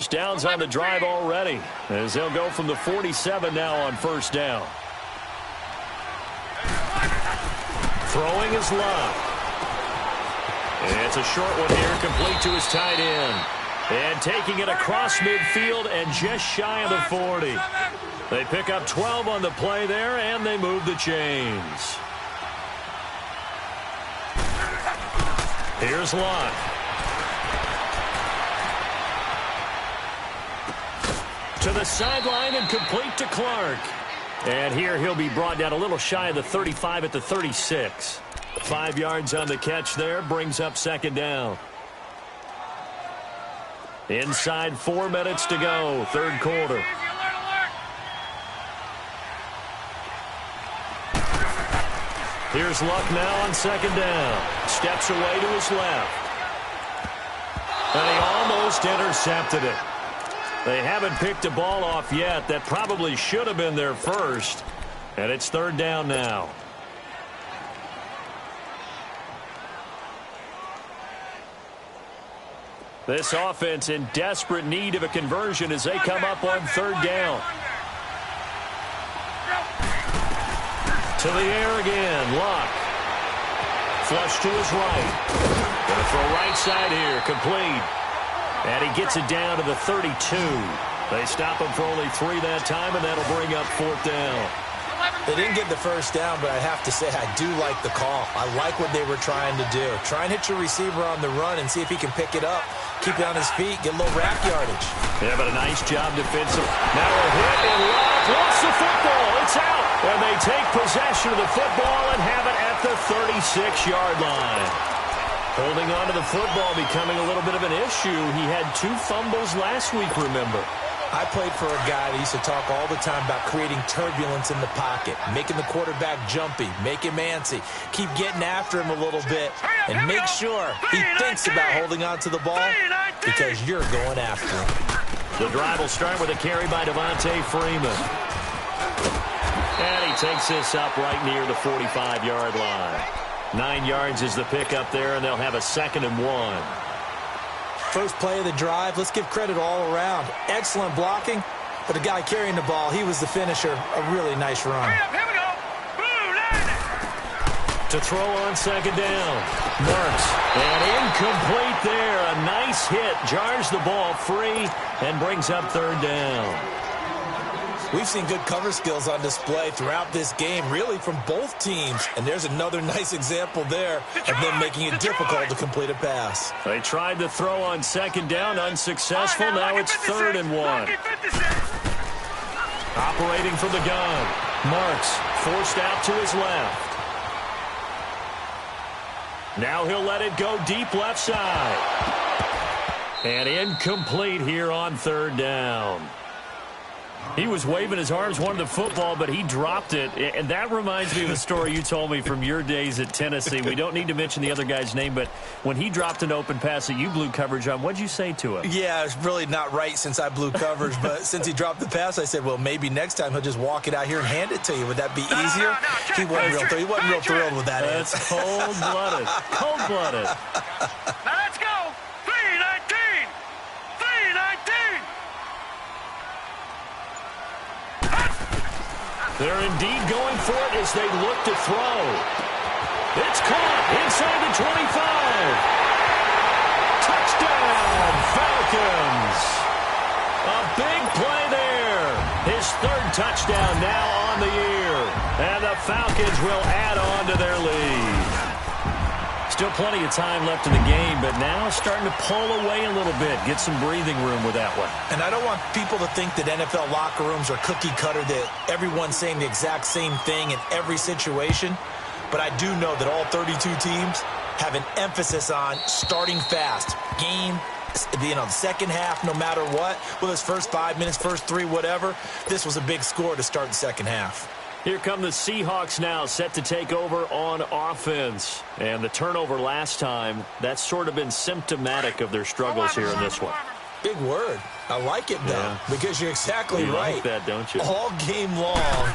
first downs on the drive already, as they'll go from the 47 now on first down. Throwing is Love. It's a short one here, complete to his tight end. And taking it across midfield and just shy of the 40. They pick up 12 on the play there, and they move the chains. Here's Love. To the sideline and complete to Clark. And here he'll be brought down a little shy of the 35 at the 36. 5 yards on the catch there, brings up second down. Inside 4 minutes to go, third quarter. Here's Luck now on second down. Steps away to his left. And he almost intercepted it. They haven't picked a ball off yet. That probably should have been their first. And it's third down now. This offense in desperate need of a conversion as they come up on third down. To the air again, Luck. Flush to his right. Going to throw right side here, complete. And he gets it down to the 32. They stop him for only 3 that time, and that'll bring up fourth down. They didn't get the first down, but I have to say I do like the call. I like what they were trying to do. Try and hit your receiver on the run and see if he can pick it up. Keep it on his feet, get a little rack yardage. Yeah, but a nice job defensive. Now a hit, and Love lost the football. It's out. And they take possession of the football and have it at the 36-yard line. Holding on to the football becoming a little bit of an issue. He had 2 fumbles last week, remember. I played for a guy that used to talk all the time about creating turbulence in the pocket, making the quarterback jumpy, make him antsy, keep getting after him a little bit, and make sure he thinks about holding on to the ball because you're going after him. The drive will start with a carry by Devontae Freeman. And he takes this up right near the 45-yard line. 9 yards is the pickup there, and they'll have a 2nd and 1. First play of the drive, let's give credit all around. Excellent blocking, but the guy carrying the ball, he was the finisher. A really nice run. Here we go. To throw on second down. Marks. And incomplete there. A nice hit. Jars the ball free and brings up third down. We've seen good cover skills on display throughout this game, really from both teams. And there's another nice example there of them making it difficult to complete a pass. They tried to throw on second down, unsuccessful. Now it's 3rd and 1. Operating from the gun. Marks forced out to his left. Now he'll let it go deep left side. And incomplete here on third down. He was waving his arms, wanted the football, but he dropped it. And that reminds me of a story you told me from your days at Tennessee. We don't need to mention the other guy's name, but when he dropped an open pass that you blew coverage on, what'd you say to him? Yeah, it's really not right since I blew coverage, but since he dropped the pass, I said, well, maybe next time he'll just walk it out here and hand it to you. Would that be easier? He wasn't real thrilled with that. That's cold-blooded. Cold-blooded. Now let's go. 3-19. 3-19. They're indeed going for it as they look to throw. It's caught inside the 25. Touchdown, Falcons. A big play there. His 3rd touchdown now on the year. And the Falcons will add on to their lead. Still plenty of time left in the game, but now starting to pull away a little bit, get some breathing room with that one. And I don't want people to think that NFL locker rooms are cookie cutter, that everyone's saying the exact same thing in every situation. But I do know that all 32 teams have an emphasis on starting fast. Game, the second half, no matter what. Whether it's first 5 minutes, first 3, whatever. This was a big score to start the second half. Here come the Seahawks now, set to take over on offense. And the turnover last time, that's sort of been symptomatic of their struggles here in this one. Big word. I like it, though, because you're exactly right. You like that, don't you? All game long,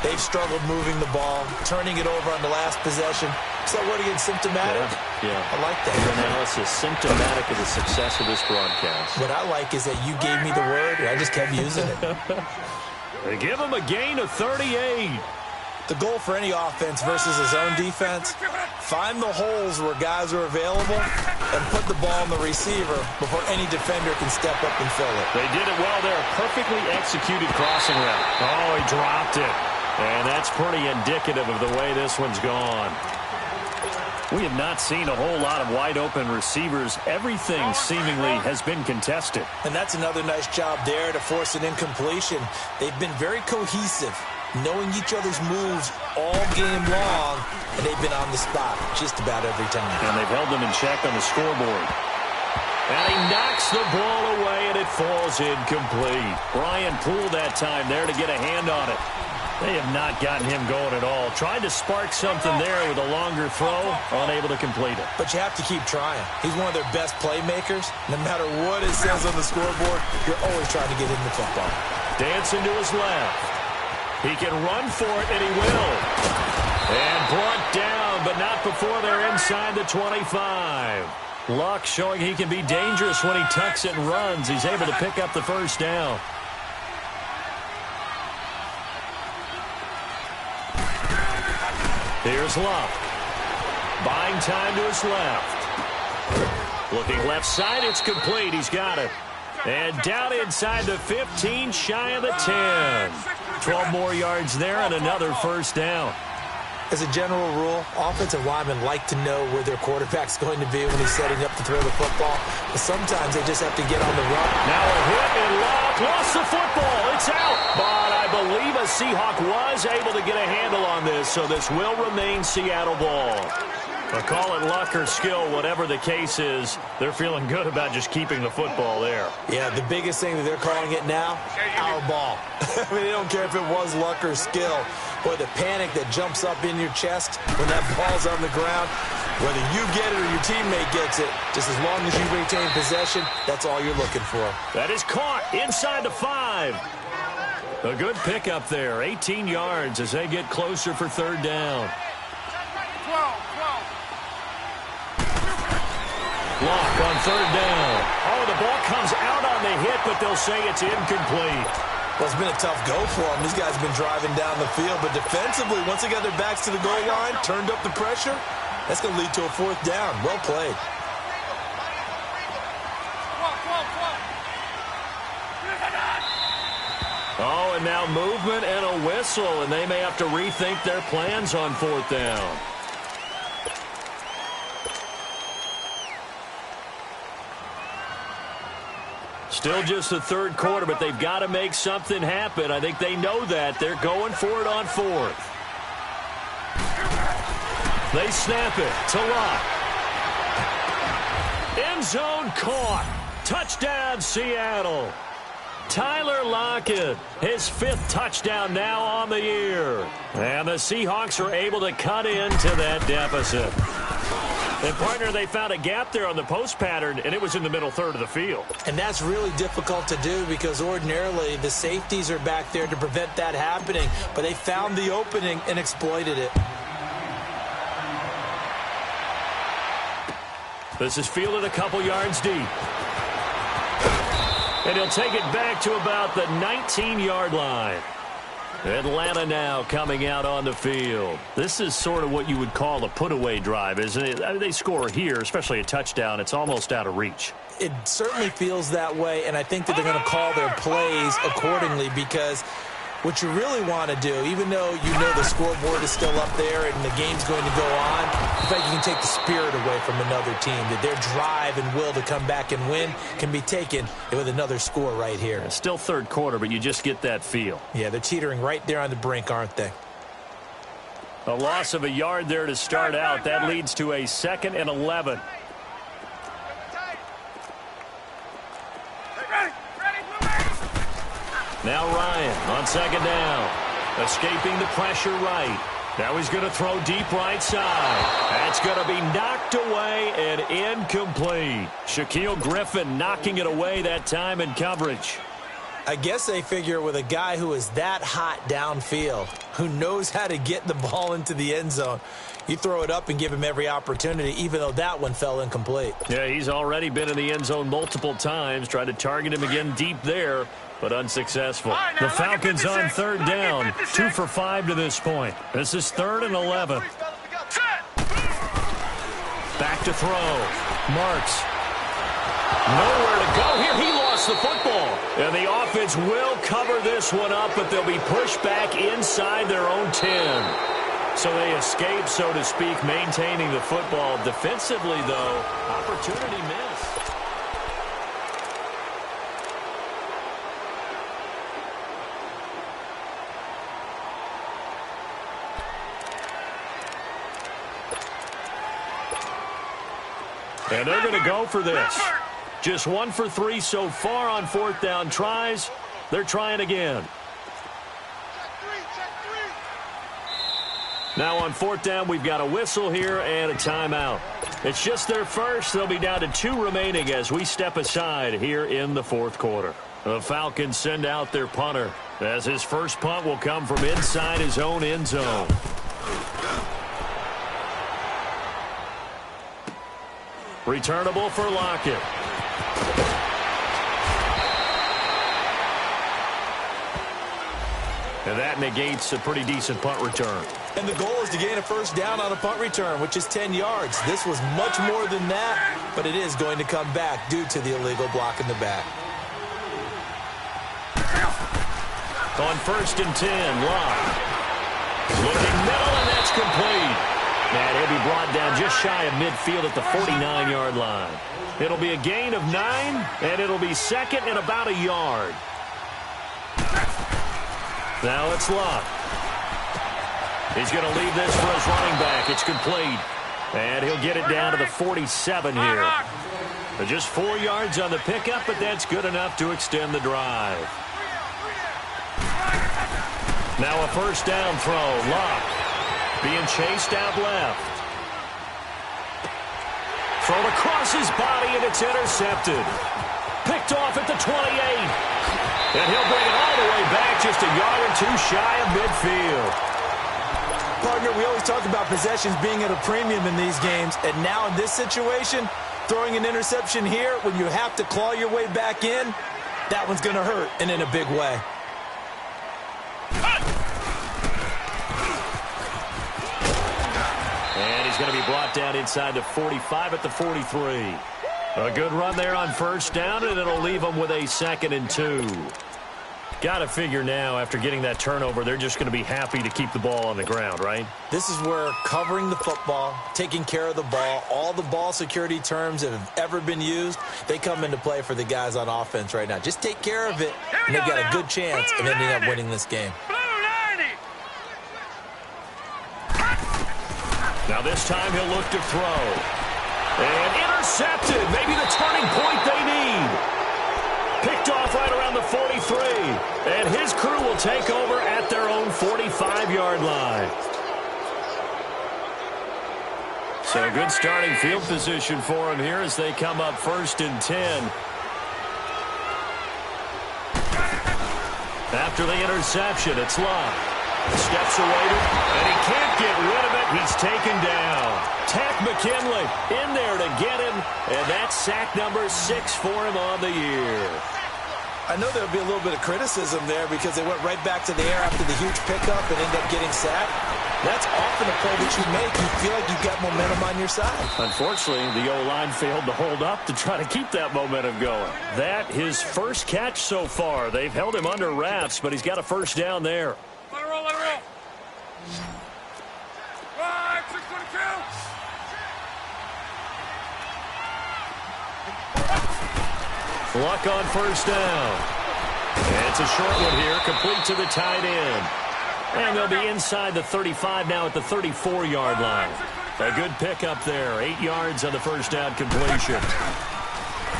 they've struggled moving the ball, turning it over on the last possession. Is that word again, symptomatic? Yeah. I like that. Your analysis, symptomatic of the success of this broadcast. What I like is that you gave me the word, and I just kept using it. They give him a gain of 38. The goal for any offense versus his own defense, find the holes where guys are available and put the ball on the receiver before any defender can step up and fill it. They did it well there. A perfectly executed crossing route. Oh, he dropped it. And that's pretty indicative of the way this one's gone. We have not seen a whole lot of wide-open receivers. Everything seemingly has been contested. And that's another nice job there to force an incompletion. They've been very cohesive, knowing each other's moves all game long, and they've been on the spot just about every time. And they've held them in check on the scoreboard. And he knocks the ball away, and it falls incomplete. Ryan Poole that time there to get a hand on it. They have not gotten him going at all. Tried to spark something there with a longer throw, unable to complete it. But you have to keep trying. He's one of their best playmakers. No matter what it says on the scoreboard, you're always trying to get him the football. Dancing to his left. He can run for it, and he will. And brought down, but not before they're inside the 25. Luck showing he can be dangerous when he tucks it and runs. He's able to pick up the first down. Here's Luck. Buying time to his left. Looking left side, it's complete. He's got it. And down inside the 15, shy of the 10. 12 more yards there and another first down. As a general rule, offensive linemen like to know where their quarterback's going to be when he's setting up to throw the football. But sometimes they just have to get on the run. Now a hit and Luck lost the football. It's out. But I believe a Seahawk was able to get a handle on this, so this will remain Seattle ball. But call it luck or skill, whatever the case is, they're feeling good about just keeping the football there. Yeah, the biggest thing that they're calling it now, our ball. I mean, they don't care if it was luck or skill. Boy, the panic that jumps up in your chest when that ball's on the ground, whether you get it or your teammate gets it, just as long as you retain possession, that's all you're looking for. That is caught inside the 5. A good pickup there, 18 yards as they get closer for third down. 12. Lock on third down. Oh, the ball comes out on the hit, but they'll say it's incomplete. Well, it's been a tough go for them. These guys have been driving down the field, but defensively, once they got their backs to the goal line, turned up the pressure, that's going to lead to a fourth down. Well played. Oh, and now movement and a whistle, and they may have to rethink their plans on fourth down. Still just the third quarter, but they've got to make something happen. I think they know that. They're going for it on fourth. They snap it to Luck. End zone caught. Touchdown, Seattle. Tyler Lockett, his 5th touchdown now on the year. And the Seahawks are able to cut into that deficit. And, partner, they found a gap there on the post pattern, and it was in the middle third of the field. And that's really difficult to do because ordinarily the safeties are back there to prevent that happening. But they found the opening and exploited it. This is fielded a couple yards deep. And he'll take it back to about the 19-yard line. Atlanta now coming out on the field. This is sort of what you would call a put-away drive, isn't it? I mean, they score here, especially a touchdown. It's almost out of reach. It certainly feels that way, and I think that they're going to call their plays accordingly because what you really want to do, even though you know the scoreboard is still up there and the game's going to go on, I think you can take the spirit away from another team, that their drive and will to come back and win can be taken with another score right here. It's still third quarter, but you just get that feel. Yeah, they're teetering right there on the brink, aren't they? A loss of a yard there to start out. That leads to a 2nd and 11. Now Ryan on second down. Escaping the pressure right. Now he's going to throw deep right side. That's going to be knocked Knocked away and incomplete. Shaquille Griffin knocking it away that time in coverage. I guess they figure with a guy who is that hot downfield, who knows how to get the ball into the end zone, you throw it up and give him every opportunity, even though that one fell incomplete. Yeah, he's already been in the end zone multiple times. Tried to target him again deep there, but unsuccessful. Right, the Falcons on third down, 2 for 5 to this point. This is 3rd and 11. Back to throw. Marks. Nowhere to go here. He lost the football. And the offense will cover this one up, but they'll be pushed back inside their own 10. So they escape, so to speak, maintaining the football. Defensively, though, opportunity missed. And they're going to go for this. Just 1 for 3 so far on 4th down tries. They're trying again. Now on 4th down, we've got a whistle here and a timeout. It's just their first. They'll be down to 2 remaining as we step aside here in the 4th quarter. The Falcons send out their punter as his first punt will come from inside his own end zone. Returnable for Lockett. And that negates a pretty decent punt return. And the goal is to gain a first down on a punt return, which is 10 yards. This was much more than that, but it is going to come back due to the illegal block in the back. On 1st and 10, Locke. Looking middle, and that's complete. And he'll be brought down just shy of midfield at the 49-yard line. It'll be a gain of 9, and it'll be 2nd and about a yard. Now it's Locke. He's going to leave this for his running back. It's complete. And he'll get it down to the 47 here. Just 4 yards on the pickup, but that's good enough to extend the drive. Now a first down throw. Locke being chased out left. Thrown across his body, and it's intercepted. Picked off at the 28. And he'll bring it all the way back just a yard or 2 shy of midfield. Partner, we always talk about possessions being at a premium in these games, and now in this situation, throwing an interception here when you have to claw your way back in, that one's going to hurt, and in a big way. And he's going to be brought down inside the 45 at the 43. A good run there on first down, and it'll leave them with a 2nd and 2. Got to figure now, after getting that turnover, they're just going to be happy to keep the ball on the ground, right? This is where covering the football, taking care of the ball, all the ball security terms that have ever been used, they come into play for the guys on offense right now. Just take care of it, and they've got a good chance of ending up winning this game. Now this time he'll look to throw. And intercepted. Maybe the turning point they need. Picked off right around the 43. And his crew will take over at their own 45-yard line. So a good starting field position for him here as they come up 1st and 10. After the interception, it's Locke. Steps away, and he can't get rid of it. He's taken down. Takk McKinley in there to get him, and that's sack number 6 for him on the year. I know there'll be a little bit of criticism there because they went right back to the air after the huge pickup and ended up getting sacked. That's often a play that you make. You feel like you've got momentum on your side. Unfortunately, the O-line failed to hold up to try to keep that momentum going. That, his first catch so far. They've held him under wraps, but he's got a first down there. Let it roll, let it roll. 5, 6, 22. Luck on first down. And it's a short one here, complete to the tight end. And they'll be inside the 35 now at the 34-yard line. A good pickup there, 8 yards on the first down completion.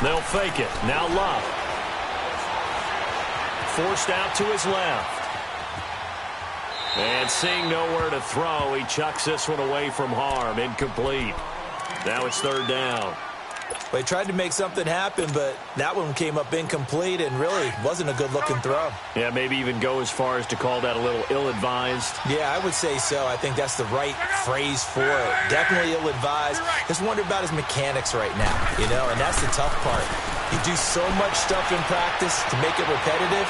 They'll fake it. Now Luck. Forced out to his left. And seeing nowhere to throw, he chucks this one away from harm. Incomplete. Now it's third down. Well, he tried to make something happen, but that one came up incomplete and really wasn't a good-looking throw. Yeah, maybe even go as far as to call that a little ill-advised. Yeah, I would say so. I think that's the right phrase for it. Definitely ill-advised. Just wonder about his mechanics right now, and that's the tough part. You do so much stuff in practice to make it repetitive,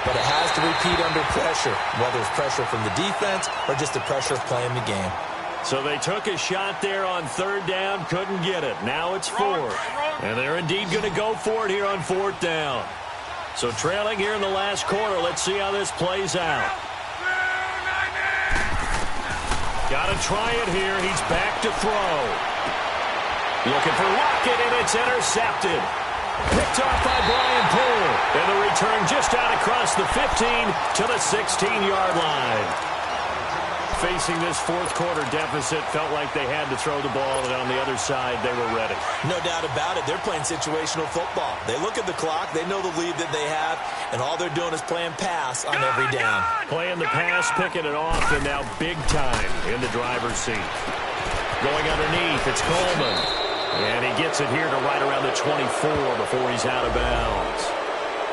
but it has to repeat under pressure, whether it's pressure from the defense or just the pressure of playing the game. So they took a shot there on third down, couldn't get it. Now it's fourth. And they're indeed going to go for it here on fourth down. So trailing here in the last quarter, let's see how this plays out. Got to try it here. He's back to throw. Looking for Lockett, and it's intercepted. Picked off by Brian Poole. And the return just out across the 15 to the 16-yard line. Facing this fourth quarter deficit, felt like they had to throw the ball, and on the other side, they were ready. No doubt about it. They're playing situational football. They look at the clock. They know the lead that they have, and all they're doing is playing pass on every down. Playing the pass, picking it off, and now big time in the driver's seat. Going underneath, it's Coleman. And he gets it here to right around the 24 before he's out of bounds.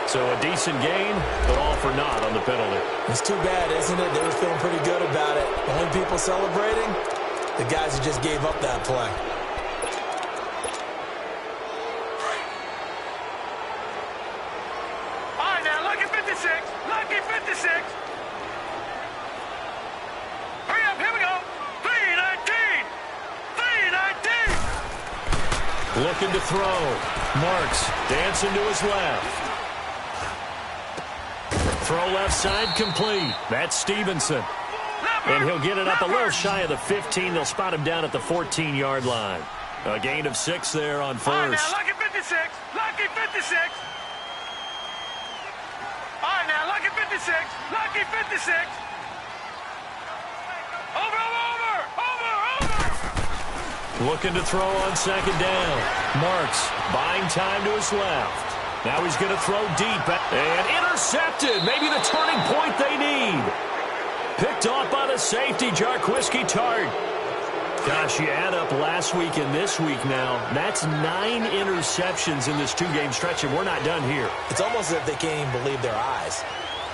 So a decent gain, but all for naught on the penalty. It's too bad, isn't it? They were feeling pretty good about it. Only people celebrating, the guys who just gave up that play. All right, now, lucky 56. Lucky 56. Hurry up, here we go. 319. 319. Looking to throw. Marks dancing to his left. Throw left side complete. That's Stevenson. And he'll get it up a little shy of the 15. They'll spot him down at the 14-yard line. A gain of 6 there on first. All right, now, lucky 56. Lucky 56. All right, now, lucky 56. Lucky 56. Over. Looking to throw on second down. Marks buying time to his left. Now he's going to throw deep and intercepted. Maybe the turning point they need. Picked off by the safety, Jarquiski Tart. Gosh, you add up last week and this week now. That's 9 interceptions in this two-game stretch, and we're not done here. It's almost as if they can't even believe their eyes.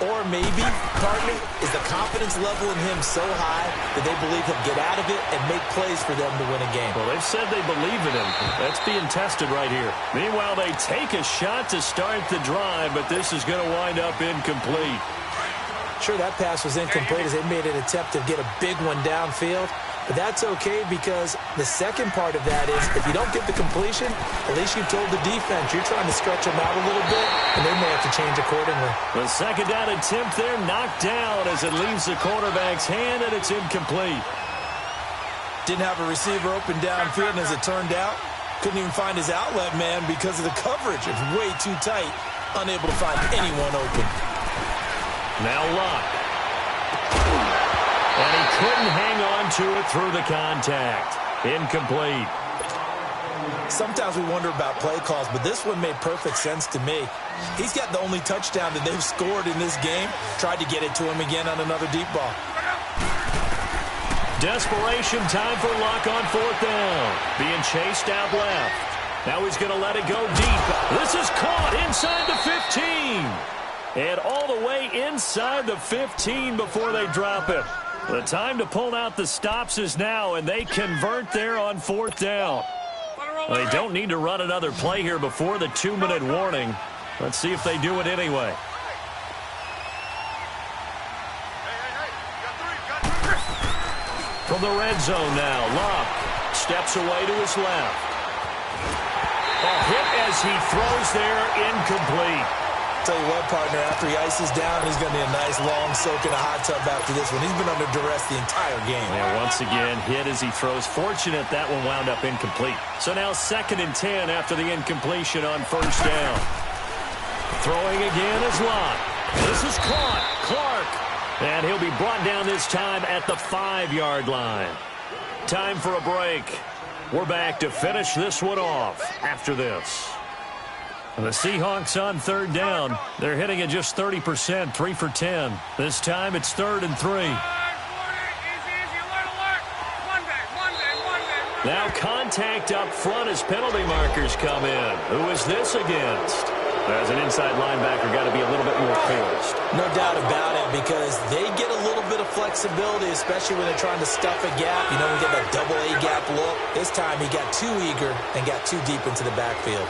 Or maybe, partly, is the confidence level in him so high that they believe he'll get out of it and make plays for them to win a game. Well, they've said they believe in him. That's being tested right here. Meanwhile, they take a shot to start the drive, but this is going to wind up incomplete. Sure, that pass was incomplete as they made an attempt to get a big one downfield. But that's okay because the second part of that is if you don't get the completion, at least you told the defense you're trying to stretch them out a little bit, and they may have to change accordingly. The second down attempt there knocked down as it leaves the quarterback's hand, and it's incomplete. Didn't have a receiver open downfield, and as it turned out, couldn't even find his outlet man because of the coverage. It's way too tight, unable to find anyone open. Now Locke. And he couldn't hang on to it through the contact. Incomplete. Sometimes we wonder about play calls, but this one made perfect sense to me. He's got the only touchdown that they've scored in this game. Tried to get it to him again on another deep ball. Desperation time for Locke on fourth down. Being chased out left. Now he's going to let it go deep. This is caught inside the 15. And all the way inside the 15 before they drop it. The time to pull out the stops is now, and they convert there on fourth down. They don't need to run another play here before the 2-minute warning. Let's see if they do it anyway. From the red zone now, Locke steps away to his left. A hit as he throws there, incomplete. Tell you what, partner, after he ices down, he's going to need a nice long soak in a hot tub after this one. He's been under duress the entire game. Yeah, once again, hit as he throws. Fortunate that one wound up incomplete. So now 2nd and 10 after the incompletion on first down. Throwing again is Locke. This is caught. Clark. And he'll be brought down this time at the 5-yard line. Time for a break. We're back to finish this one off after this. The Seahawks on third down. They're hitting at just 30%, 3 for 10. This time it's 3rd and 3. Easy, easy, alert, alert. One day. Now contact up front as penalty markers come in. Who is this against? As an inside linebacker, got to be a little bit more poised. No doubt about it, because they get a little bit of flexibility, especially when they're trying to stuff a gap. You know, we get that double A gap look. This time he got too eager and got too deep into the backfield.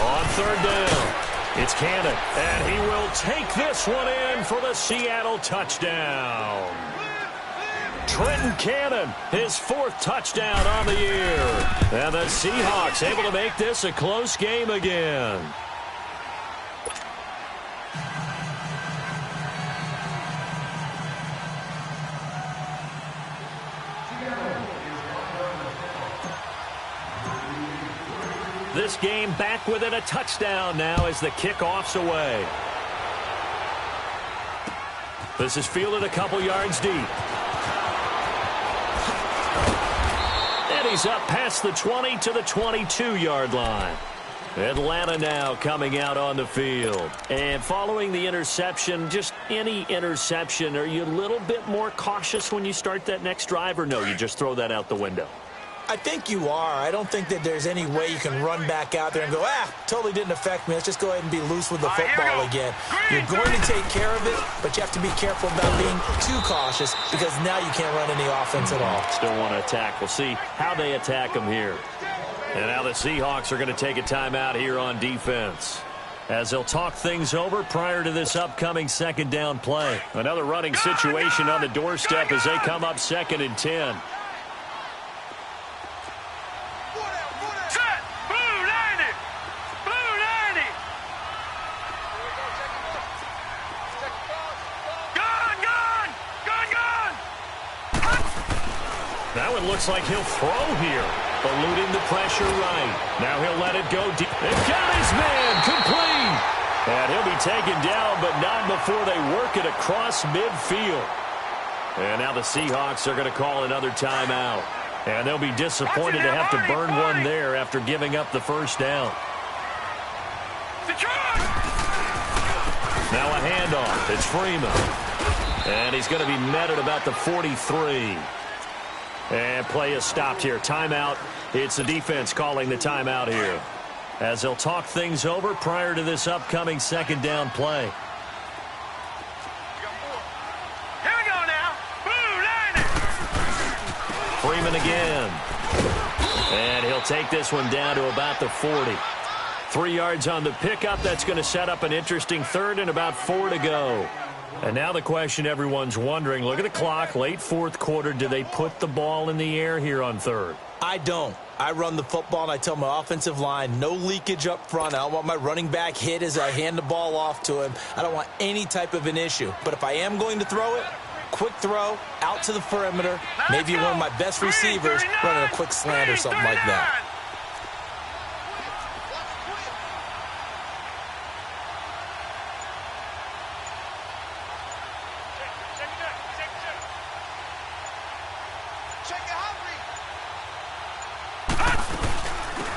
On third down, it's Cannon, and he will take this one in for the Seattle touchdown. Trenton Cannon, his 4th touchdown on the year. And the Seahawks able to make this a close game again. This game back within a touchdown now as the kickoff's away. This is fielded a couple yards deep. And he's up past the 20 to the 22-yard line. Atlanta now coming out on the field. And following the interception, just any interception, are you a little bit more cautious when you start that next drive, or no, you just throw that out the window? I think you are. I don't think that there's any way you can run back out there and go, totally didn't affect me. Let's just go ahead and be loose with the football again. You're going to take care of it, but you have to be careful about being too cautious because now you can't run any offense at all. Still want to attack. We'll see how they attack them here. And now the Seahawks are going to take a timeout here on defense, as they'll talk things over prior to this upcoming second down play. Another running situation on the doorstep as they come up 2nd and 10. That one looks like he'll throw here. Eluding the pressure right. Now he'll let it go deep. They've got his man complete. And he'll be taken down, but not before they work it across midfield. And now the Seahawks are going to call another timeout. And they'll be disappointed to have to burn one there after giving up the first down. Now a handoff. It's Freeman. And he's going to be met at about the 43. And play is stopped here. Timeout. It's the defense calling the timeout here, as they'll talk things over prior to this upcoming second down play. Here we go now. Blue line. Freeman again. And he'll take this one down to about the 40. 3 yards on the pickup. That's going to set up an interesting third and about 4 to go. And now the question everyone's wondering, look at the clock, late 4th quarter, do they put the ball in the air here on 3rd? I don't. I run the football, and I tell my offensive line, no leakage up front. I don't want my running back hit as I hand the ball off to him. I don't want any type of an issue. But if I am going to throw it, quick throw, out to the perimeter, maybe one of my best receivers running a quick slant or something like that.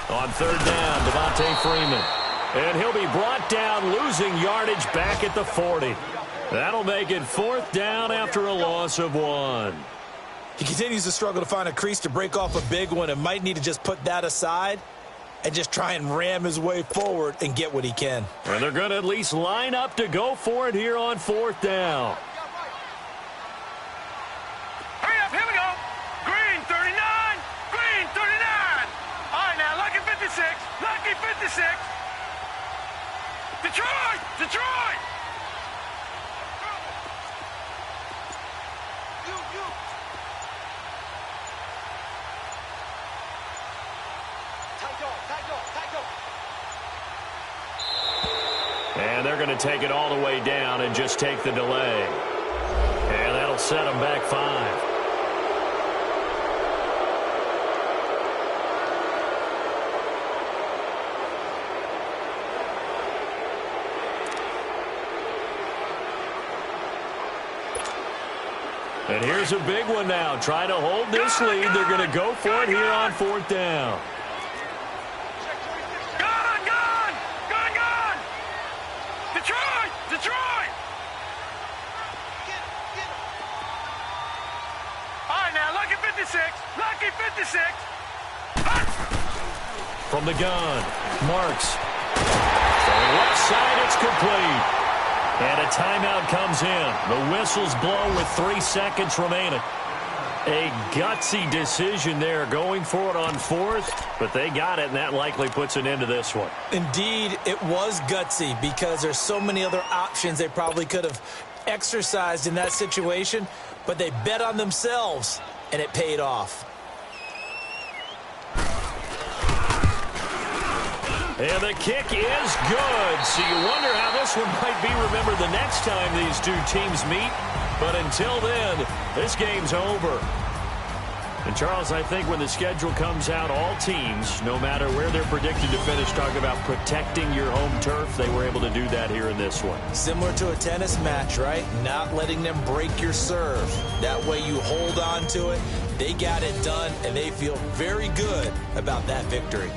On 3rd down, Freeman. And he'll be brought down, losing yardage back at the 40. That'll make it 4th down after a loss of 1. He continues to struggle to find a crease to break off a big one and might need to just put that aside and just try and ram his way forward and get what he can. And they're going to at least line up to go for it here on 4th down. Hurry up, here we go. Green 39, green 39. All right, now, lucky 56, lucky 56. Detroit, Detroit. And they're going to take it all the way down and just take the delay. And that'll set them back 5. And here's a big one now. Trying to hold this lead. They're going to go for it here on 4th down. from the gun. Marks. From left side, it's complete. And a timeout comes in. The whistles blow with 3 seconds remaining. A gutsy decision there, going for it on fourth, but they got it, and that likely puts an end to this one. Indeed, it was gutsy because there's so many other options they probably could have exercised in that situation, but they bet on themselves, and it paid off. And the kick is good, so you wonder how this one might be remembered the next time these two teams meet. But until then, this game's over. And, Charles, I think when the schedule comes out, all teams, no matter where they're predicted to finish, talk about protecting your home turf. They were able to do that here in this one. Similar to a tennis match, right? Not letting them break your serve. That way you hold on to it. They got it done, and they feel very good about that victory.